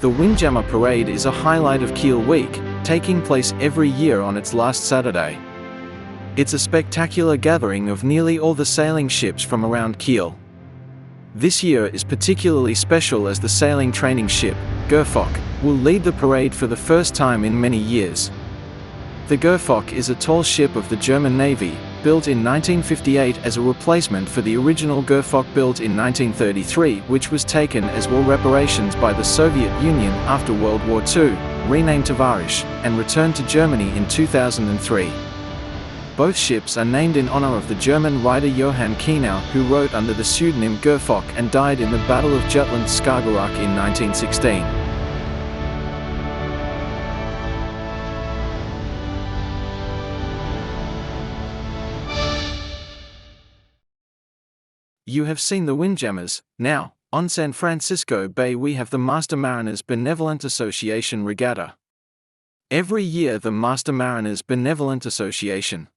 The Windjammer Parade is a highlight of Kiel Week, taking place every year on its last Saturday. It's a spectacular gathering of nearly all the sailing ships from around Kiel. This year is particularly special as the sailing training ship, Gerh Fock, will lead the parade for the first time in many years. The Gerh Fock is a tall ship of the German Navy, built in 1958 as a replacement for the original Gerh Fock built in 1933, which was taken as war reparations by the Soviet Union after World War II, renamed Tovarish, and returned to Germany in 2003. Both ships are named in honor of the German writer Johann Kiel, who wrote under the pseudonym Gerh Fock and died in the Battle of Jutland-Skagerrak in 1916. You have seen the Windjammers. Now, on San Francisco Bay we have the Master Mariners Benevolent Association Regatta. Every year the Master Mariners Benevolent Association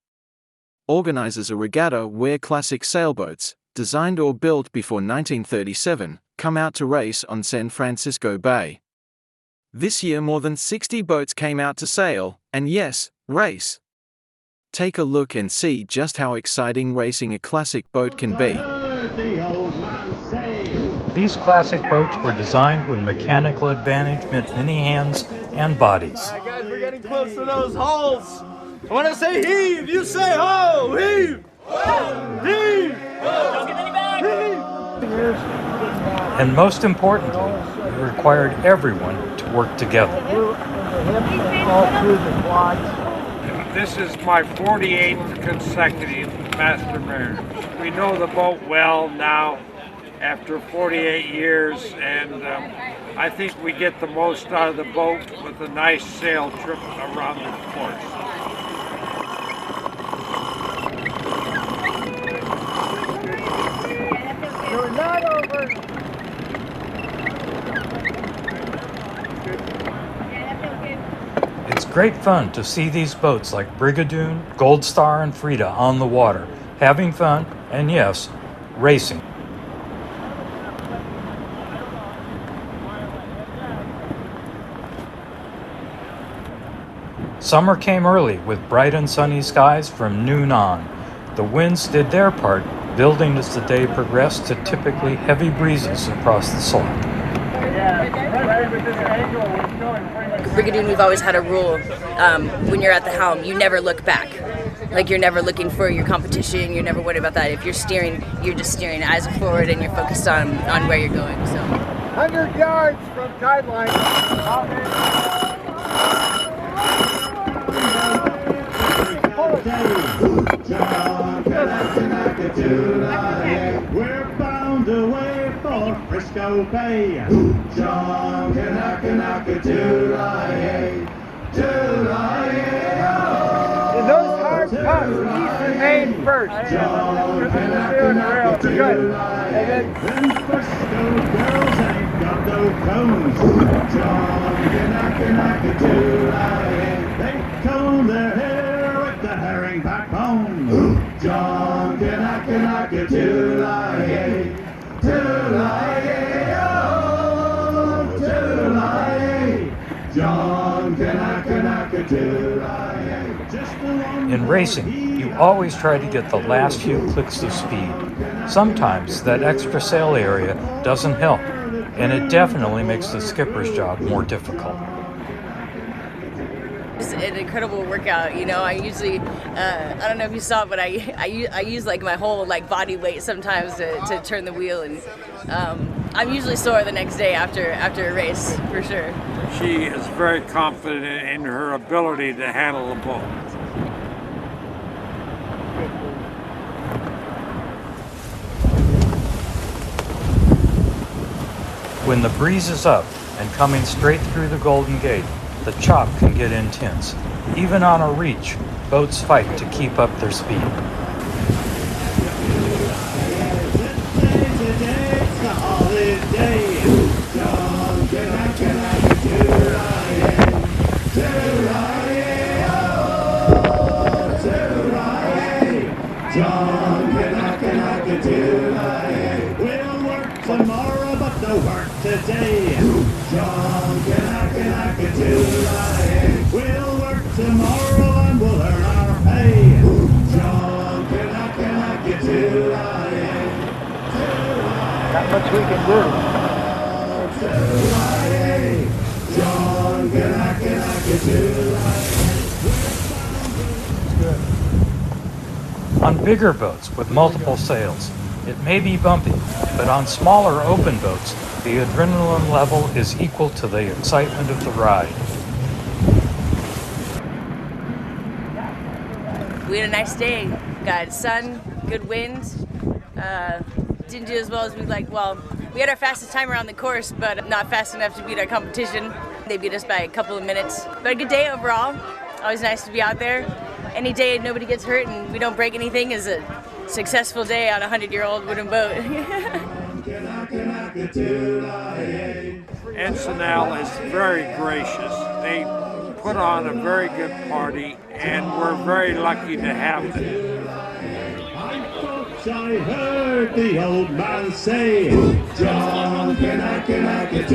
organizes a regatta where classic sailboats, designed or built before 1937, come out to race on San Francisco Bay. This year more than 60 boats came out to sail, and yes, race. Take a look and see just how exciting racing a classic boat can be. These classic boats were designed with mechanical advantage meant many hands and bodies. All right, guys, we're getting close to those hulls. When I say heave, you say ho! Heave! Ho! Heave! Ho! Don't give any back! Heave! And most importantly, it required everyone to work together. This is my 48th consecutive Master Mariners. We know the boat well now after 48 years, and I think we get the most out of the boat with a nice sail trip around the course. You're not over! It's great fun to see these boats like Brigadoon, Gold Star, and Frida on the water, having fun, and yes, racing. Summer came early with bright and sunny skies from noon on. The winds did their part, building as the day progressed to typically heavy breezes across the Slack. Brigadoon, we've always had a rule, when you're at the helm, you never look back. Like, you're never looking for your competition, you're never worried about that. If you're steering, you're just steering eyes forward and you're focused on where you're going. So 100 yards from tide line. We're bound away for Frisco Bay. John Kanaka July, In those hard cuts, east and main first. John Kanaka July. And then Frisco girls ain't got no cones. John Kanaka July. They comb their hair with the herring backbone. John Kanaka July. In racing, you always try to get the last few clicks of speed. Sometimes that extra sail area doesn't help, and it definitely makes the skipper's job more difficult. it's an incredible workout. You know, I usually, I don't know if you saw it, but I use like my whole like body weight sometimes to turn the wheel, and I'm usually sore the next day after a race, for sure. She is very confident in her ability to handle the boat. When the breeze is up and coming straight through the Golden Gate, the chop can get intense. Even on a reach, boats fight to keep up their speed. We'll work tomorrow, but no work today. John Not much we can do. On bigger boats with multiple sails, it may be bumpy, but on smaller open boats, the adrenaline level is equal to the excitement of the ride. We had a nice day. Got sun, good wind. Didn't do as well as we'd like. Well, we had our fastest time around the course, but not fast enough to beat our competition. They beat us by a couple of minutes. But a good day overall. Always nice to be out there. Any day nobody gets hurt and we don't break anything is a successful day on a 100-year-old wooden boat. Encinal is very gracious. They put on a very good party, and we're very lucky to have them. I heard the old man say, John, can I get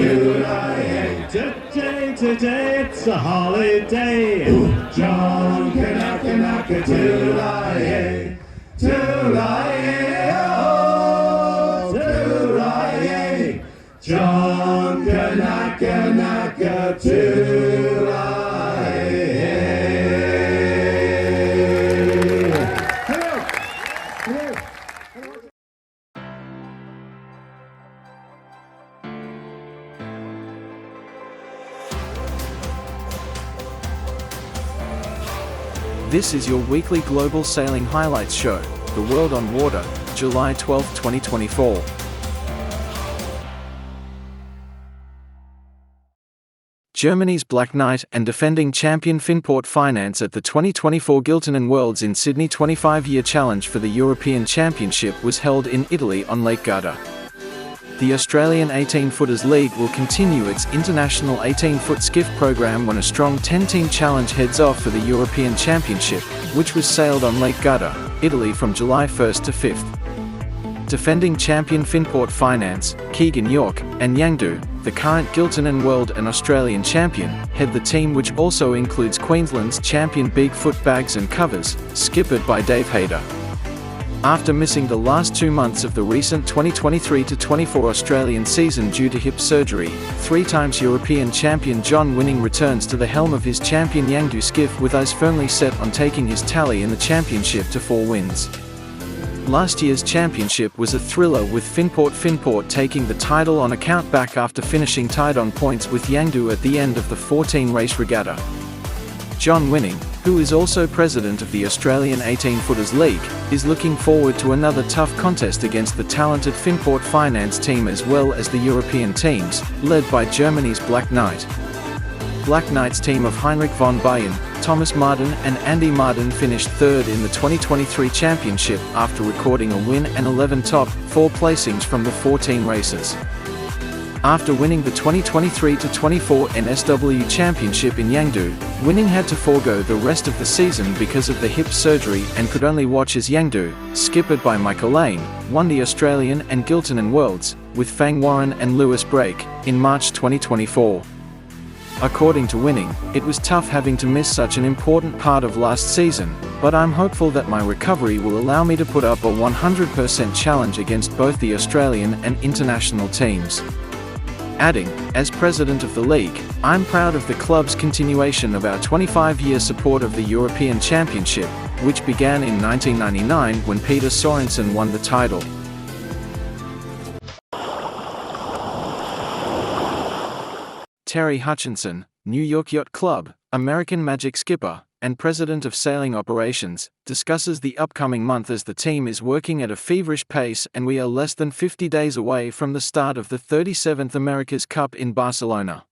today it's a holiday. John, can I get today? John, can I get today? This is your weekly global sailing highlights show, The World on Water, July 12, 2024. Germany's Black Knight and defending champion Finport Finance at the 2024 Giltinan Worlds in Sydney 25-year challenge for the European Championship was held in Italy on Lake Garda. The Australian 18-footers league will continue its international 18-foot skiff program when a strong 10-team challenge heads off for the European Championship, which was sailed on Lake Garda, Italy from July 1st to 5th. Defending champion Finport Finance, Keegan York, and Yangdu, the current Giltinan World and Australian champion, head the team, which also includes Queensland's champion Bigfoot Bags and Covers, skippered by Dave Hayter. After missing the last 2 months of the recent 2023-24 Australian season due to hip surgery, 3-times European champion John Winning returns to the helm of his champion Yangdu skiff with eyes firmly set on taking his tally in the championship to 4 wins. Last year's championship was a thriller, with Finport taking the title on account back after finishing tied on points with Yangdu at the end of the 14-race regatta. John Winning, who is also president of the Australian 18-footers League, is looking forward to another tough contest against the talented Finport Finance team as well as the European teams, led by Germany's Black Knight. Black Knight's team of Heinrich von Bayern, Thomas Marden and Andy Marden finished third in the 2023 championship after recording a win and 11 top 4 placings from the 14 races. After winning the 2023-24 NSW Championship in Yangdu, Winning had to forego the rest of the season because of the hip surgery and could only watch as Yangdu, skippered by Michael Lane, won the Australian and Giltinan Worlds, with Fang Warren and Lewis Brake, in March 2024. According to Winning, it was tough having to miss such an important part of last season, but I'm hopeful that my recovery will allow me to put up a 100% challenge against both the Australian and international teams. Adding, as president of the league, I'm proud of the club's continuation of our 25-year support of the European Championship, which began in 1999 when Peter Sorensen won the title. Terry Hutchinson, New York Yacht Club, American Magic skipper, and president of sailing operations, discusses the upcoming month as the team is working at a feverish pace and we are less than 50 days away from the start of the 37th America's Cup in Barcelona.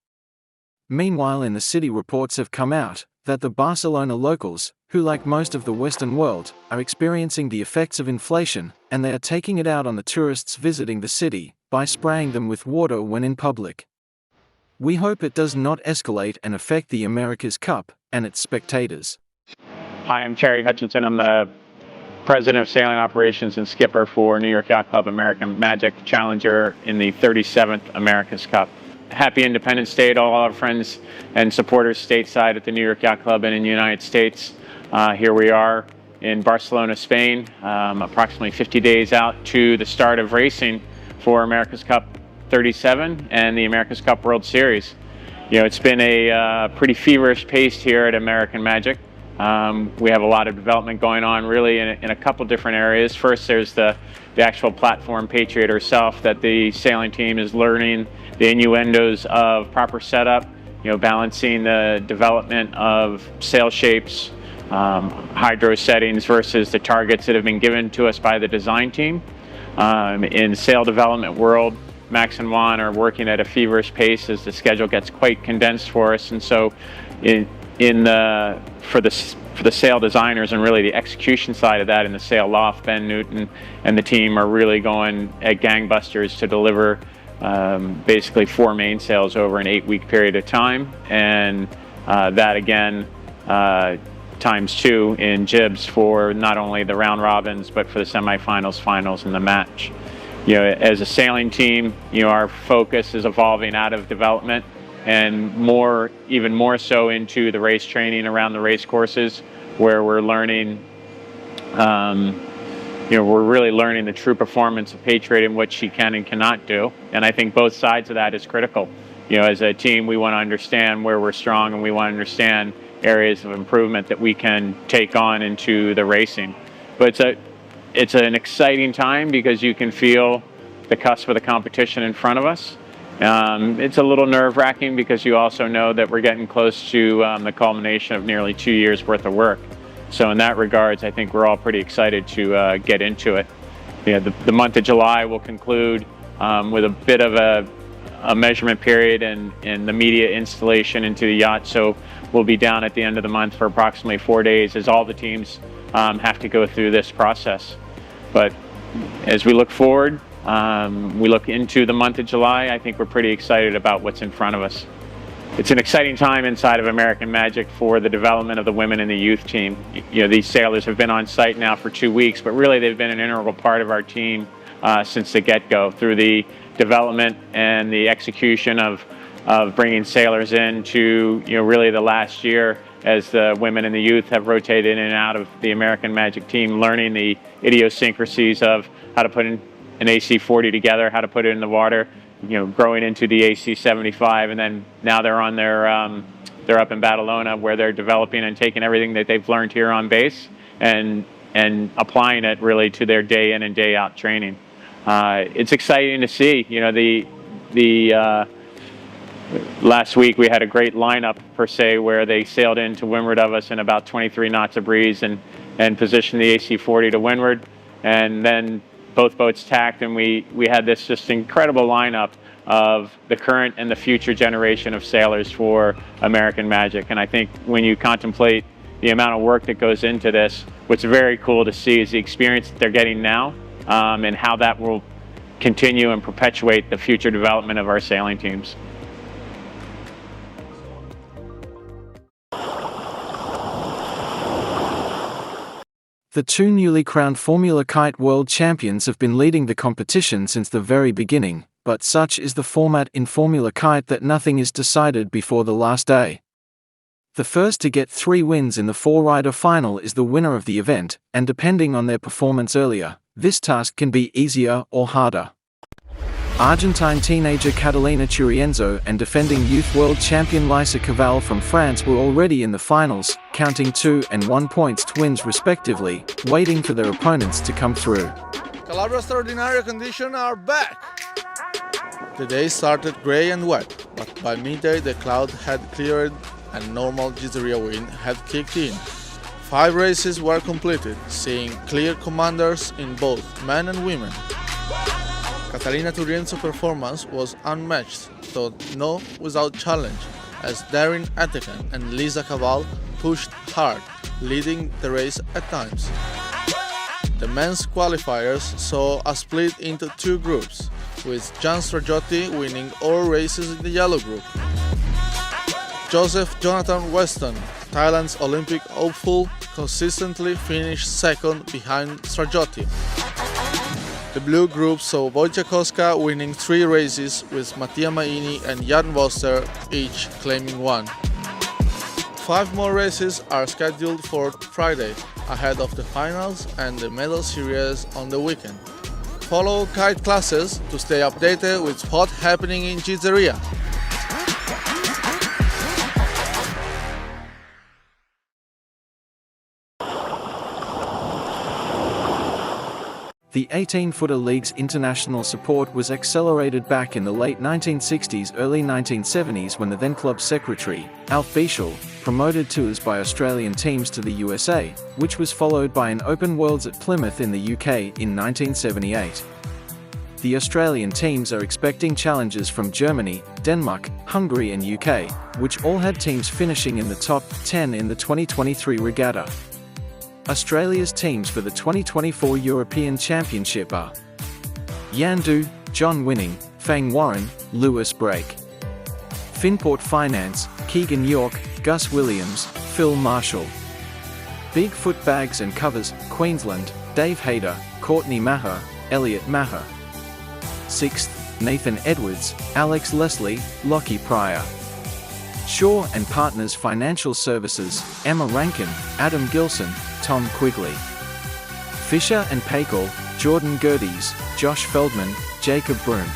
Meanwhile, in the city, reports have come out that the Barcelona locals, who like most of the Western world, are experiencing the effects of inflation, and they are taking it out on the tourists visiting the city by spraying them with water when in public. We hope it does not escalate and affect the America's Cup and its spectators. Hi, I'm Terry Hutchinson. I'm the president of sailing operations and skipper for New York Yacht Club American Magic Challenger in the 37th America's Cup. Happy Independence Day to all our friends and supporters stateside at the New York Yacht Club and in the United States. Here we are in Barcelona, Spain, approximately 50 days out to the start of racing for America's Cup 37 and the America's Cup World Series. You know, it's been a pretty feverish pace here at American Magic. We have a lot of development going on really in a couple different areas. First, there's the actual platform Patriot herself that the sailing team is learning the innuendos of proper setup, you know, balancing the development of sail shapes, hydro settings versus the targets that have been given to us by the design team. In sail development world, Max and Juan are working at a feverish pace as the schedule gets quite condensed for us, and so for the sail designers and really the execution side of that in the sail loft, Ben Newton and the team are really going at gangbusters to deliver basically 4 mainsails over an 8-week period of time, and that again times 2 in jibs for not only the round robins but for the semifinals, finals, and the match. You know, as a sailing team, you know, our focus is evolving out of development and even more so into the race training around the race courses, where we're learning, you know, we're really learning the true performance of Patriot and what she can and cannot do. And I think both sides of that is critical. You know, as a team, we want to understand where we're strong, and we want to understand areas of improvement that we can take on into the racing. But it's an exciting time because you can feel the cusp of the competition in front of us. It's a little nerve-wracking because you also know that we're getting close to the culmination of nearly 2 years worth of work. So in that regards, I think we're all pretty excited to get into it. You know, the month of July will conclude with a bit of a measurement period and the media installation into the yacht. So we'll be down at the end of the month for approximately 4 days as all the teams have to go through this process. But as we look forward, we look into the month of July, I think we're pretty excited about what's in front of us. It's an exciting time inside of American Magic for the development of the women and the youth team. You know, these sailors have been on site now for 2 weeks, but really they've been an integral part of our team since the get-go, through the development and the execution of bringing sailors in to, you know, really the last year as the women and the youth have rotated in and out of the American Magic team, learning the idiosyncrasies of how to put an AC40 together, how to put it in the water, you know, growing into the AC75, and then now they're on they're up in Badalona, where they're developing and taking everything that they've learned here on base and applying it really to their day in and day out training. It's exciting to see. You know, the last week we had a great lineup per se, where they sailed into windward of us in about 23 knots of breeze and positioned the AC40 to windward, and then both boats tacked, and we had this just incredible lineup of the current and the future generation of sailors for American Magic. And I think when you contemplate the amount of work that goes into this, what's very cool to see is the experience that they're getting now, and how that will continue and perpetuate the future development of our sailing teams. The 2 newly crowned Formula Kite World Champions have been leading the competition since the very beginning, but such is the format in Formula Kite that nothing is decided before the last day. The first to get 3 wins in the 4-rider final is the winner of the event, and depending on their performance earlier, this task can be easier or harder. Argentine teenager Catalina Turienzo and defending youth world champion Lisa Cavall from France were already in the finals, counting 2 and 1 points to wins respectively, waiting for their opponents to come through. Calabria's extraordinary conditions are back! The day started grey and wet, but by midday the cloud had cleared and normal jittery wind had kicked in. 5 races were completed, seeing clear commanders in both men and women. Catalina Turienzo's performance was unmatched, though not without challenge, as Darren Attecan and Lisa Cavall pushed hard, leading the race at times. The men's qualifiers saw a split into 2 groups, with Jan Stragiotti winning all races in the yellow group. Joseph Jonathan Weston, Thailand's Olympic hopeful, consistently finished second behind Stragiotti. The blue group saw Wojciech Koska winning 3 races, with Mattia Maini and Jan Voster each claiming 1. 5 more races are scheduled for Friday, ahead of the finals and the medal series on the weekend. follow kite classes to stay updated with what's happening in this area. The 18-footer league's international support was accelerated back in the late 1960s, early 1970s when the then club secretary, Alf Bieshel, promoted tours by Australian teams to the USA, which was followed by an Open Worlds at Plymouth in the UK in 1978. The Australian teams are expecting challenges from Germany, Denmark, Hungary and UK, which all had teams finishing in the top 10 in the 2023 regatta. Australia's teams for the 2024 European Championship are Yan Du, John Winning, Fang Warren, Lewis Brake. Finport Finance, Keegan York, Gus Williams, Phil Marshall. Bigfoot Bags and Covers, Queensland, Dave Hayter, Courtney Maher, Elliot Maher. 6th, Nathan Edwards, Alex Leslie, Lockie Pryor. Shaw and Partners Financial Services, Emma Rankin, Adam Gilson, Tom Quigley. Fisher and Paykel, Jordan Gerdes, Josh Feldman, Jacob Broom.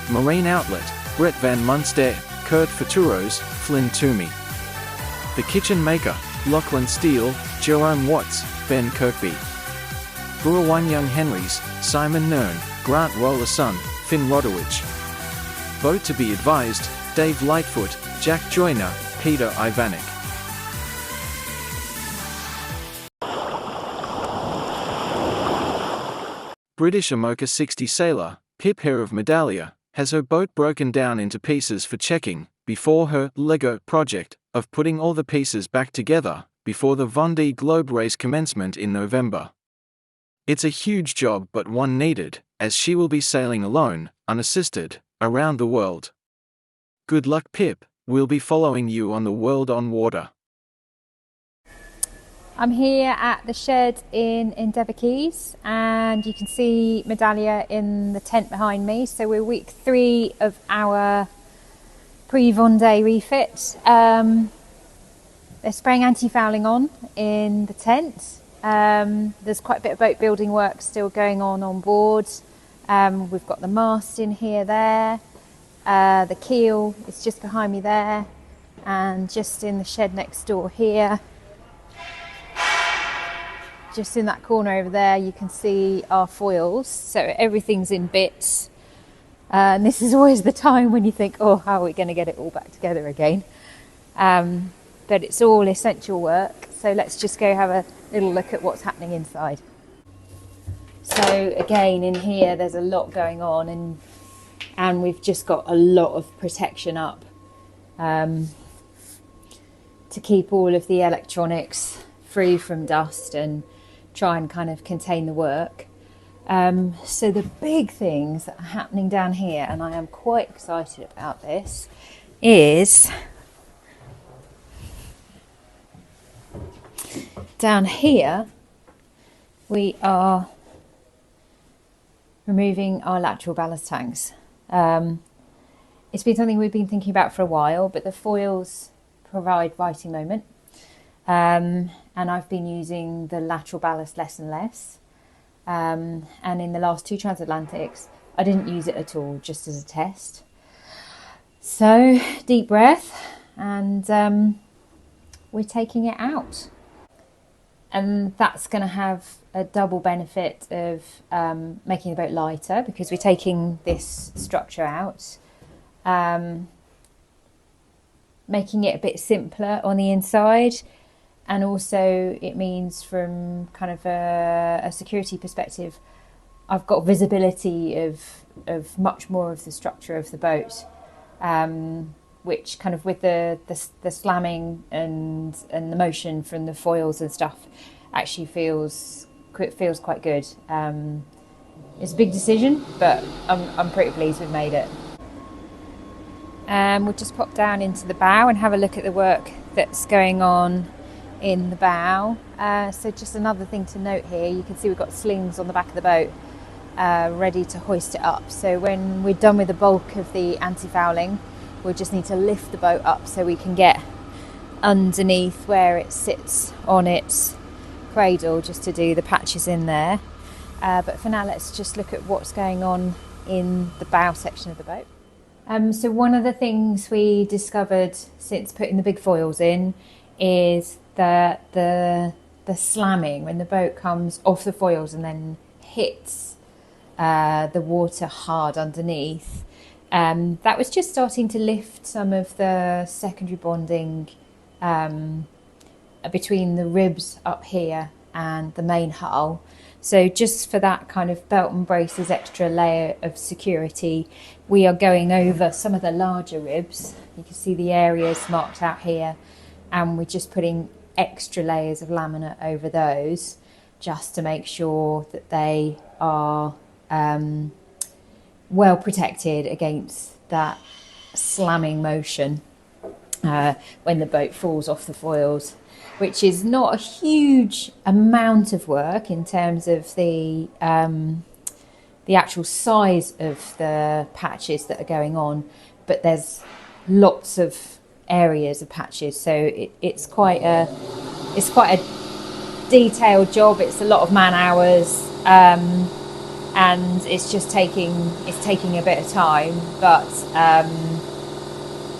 Marine Outlet, Brett Van Munster, Kurt Futuros, Flynn Toomey. The Kitchen Maker, Lachlan Steele, Jerome Watts, Ben Kirkby. Brewer Young Henrys, Simon Nern, Grant Rollerson, Finn Rodowich. Boat to be advised, Dave Lightfoot, Jack Joyner, Peter Ivanek. British Amoka 60 sailor, Pip Hare of Medallia, has her boat broken down into pieces for checking, before her Lego project of putting all the pieces back together, before the Vendée Globe race commencement in November. It's a huge job but one needed, as she will be sailing alone, unassisted, around the world. Good luck Pip, we'll be following you on the World on Water. I'm here at the shed in Endeavour Quays and you can see Medallia in the tent behind me. So we're week 3 of our pre-Vendée refit. They're spraying anti-fouling on in the tent. There's quite a bit of boat building work still going on board. We've got the mast in here there. The keel is just behind me there and just in the shed next door here. Just in that corner over there you can see our foils, so everything's in bits, and this is always the time when you think, oh, how are we going to get it all back together again, but it's all essential work, so let's just go have a little look at what's happening inside. So again, in here there's a lot going on, and we've just got a lot of protection up to keep all of the electronics free from dust and try and kind of contain the work. So the big things that are happening down here, and I am quite excited about this, is down here we are removing our lateral ballast tanks. It's been something we've been thinking about for a while, but the foils provide righting moment. And I've been using the lateral ballast less and less. And in the last 2 transatlantics, I didn't use it at all, just as a test. So, deep breath, and we're taking it out. And that's going to have a double benefit of making the boat lighter, because we're taking this structure out. Making it a bit simpler on the inside. And also it means from kind of a security perspective, I've got visibility of much more of the structure of the boat, which kind of with the slamming and the motion from the foils and stuff actually feels quite good. It's a big decision, but I'm pretty pleased we've made it. We'll just pop down into the bow and have a look at the work that's going on in the bow. So just another thing to note here, you can see we've got slings on the back of the boat ready to hoist it up. So when we're done with the bulk of the anti-fouling, we'll just need to lift the boat up so we can get underneath where it sits on its cradle, just to do the patches in there. but for now let's just look at what's going on in the bow section of the boat. So one of the things we discovered since putting the big foils in is that the slamming, when the boat comes off the foils and then hits the water hard underneath, that was just starting to lift some of the secondary bonding between the ribs up here and the main hull. So just for that kind of belt and braces extra layer of security, we are going over some of the larger ribs. You can see the areas marked out here, and we're just putting extra layers of laminate over those just to make sure that they are well protected against that slamming motion when the boat falls off the foils, which is not a huge amount of work in terms of the actual size of the patches that are going on, but there's lots of areas of patches, so it's quite a detailed job. It's a lot of man hours, and it's taking a bit of time, but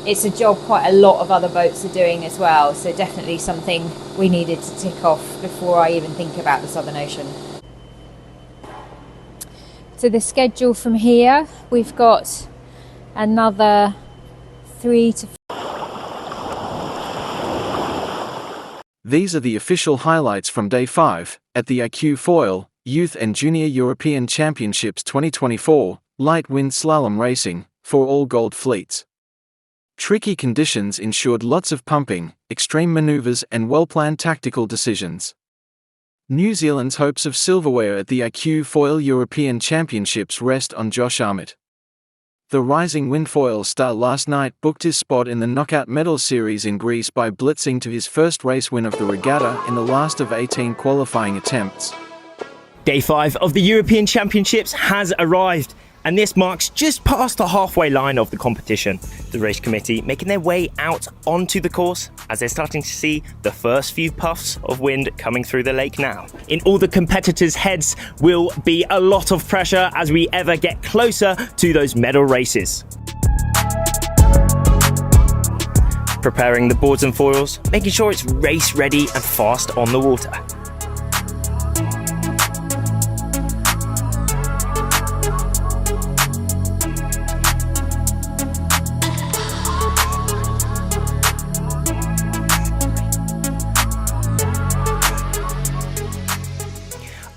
it's a job quite a lot of other boats are doing as well, so definitely something we needed to tick off before I even think about the Southern Ocean. So the schedule from here, we've got another 3 to 4. These are the official highlights from Day 5 at the iQFOIL Youth and Junior European Championships 2024 Light Wind Slalom Racing for all gold fleets. Tricky conditions ensured lots of pumping, extreme maneuvers and well-planned tactical decisions. New Zealand's hopes of silverware at the iQFOIL European Championships rest on Josh Armitt. The rising windfoil star last night booked his spot in the Knockout Medal Series in Greece by blitzing to his first race win of the regatta in the last of 18 qualifying attempts. Day 5 of the European Championships has arrived, and this marks just past the halfway line of the competition. The race committee making their way out onto the course as they're starting to see the first few puffs of wind coming through the lake now. In all the competitors' heads will be a lot of pressure as we ever get closer to those medal races. Preparing the boards and foils, making sure it's race ready and fast on the water.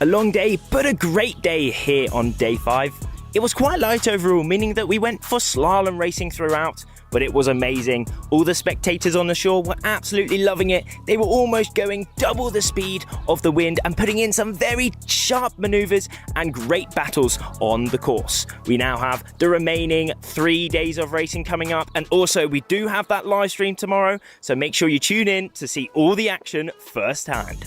A long day, but a great day here on Day 5. It was quite light overall, meaning that we went for slalom racing throughout, but it was amazing. All the spectators on the shore were absolutely loving it. They were almost going double the speed of the wind and putting in some very sharp maneuvers and great battles on the course. We now have the remaining 3 days of racing coming up, and also we do have that live stream tomorrow, so make sure you tune in to see all the action firsthand.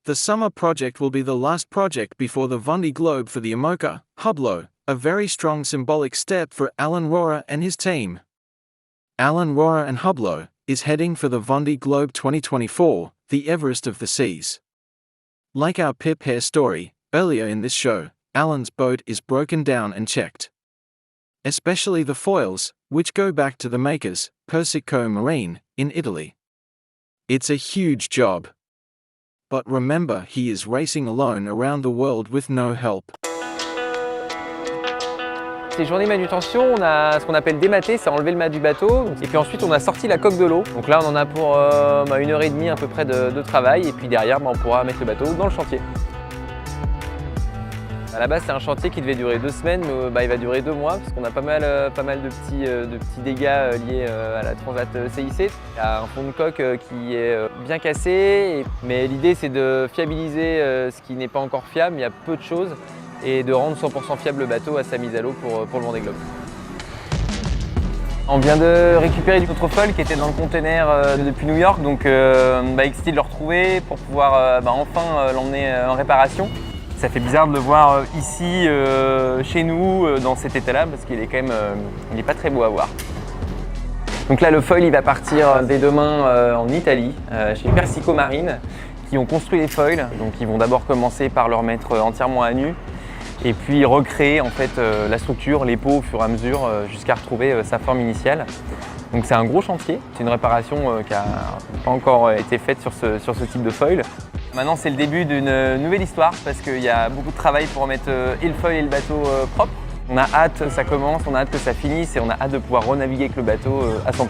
The summer project will be the last project before the Vendée Globe for the IMOCA, Hublot, a very strong symbolic step for Alan Rohrer and his team. Alan Rohrer and Hublot is heading for the Vendée Globe 2024, the Everest of the seas. Like our Pip Hare story, earlier in this show, Alan's boat is broken down and checked. Especially the foils, which go back to the makers, Persico Marine, in Italy. It's a huge job. But remember, he is racing alone around the world with no help. Ces journées de manutention, on a ce qu'on appelle démater, c'est enlever le mât du bateau. Et puis ensuite, on a sorti la coque de l'eau. Donc là, on en a pour 1h30 à peu près de travail. Et puis derrière, on pourra mettre le bateau dans le chantier. À la base, c'est un chantier qui devait durer 2 semaines, mais il va durer 2 mois parce qu'on a pas mal de petits dégâts liés à la transat CIC. Il y a un fond de coque qui est bien cassé, mais l'idée c'est de fiabiliser ce qui n'est pas encore fiable, il y a peu de choses, et de rendre 100% fiable le bateau à sa mise à l'eau pour le Vendée Globe. On vient de récupérer notre foil qui était dans le container depuis New York, donc XT de le retrouver pour pouvoir enfin l'emmener en réparation. Ça fait bizarre de le voir ici, chez nous, dans cet état-là, parce qu'il est quand même, il n'est pas très beau à voir. Donc là, le foil il va partir dès demain en Italie, chez Persico Marine, qui ont construit les foils. Donc ils vont d'abord commencer par le remettre entièrement à nu, et puis recréer en fait la structure, les pots au fur et à mesure, jusqu'à retrouver sa forme initiale. Donc c'est un gros chantier, c'est une réparation qui n'a pas encore été faite sur ce type de foil. Maintenant c'est le début d'une nouvelle histoire parce qu'il y a beaucoup de travail pour remettre et le foil et le bateau propre. On a hâte que ça commence, on a hâte que ça finisse et on a hâte de pouvoir renaviguer avec le bateau à 100%.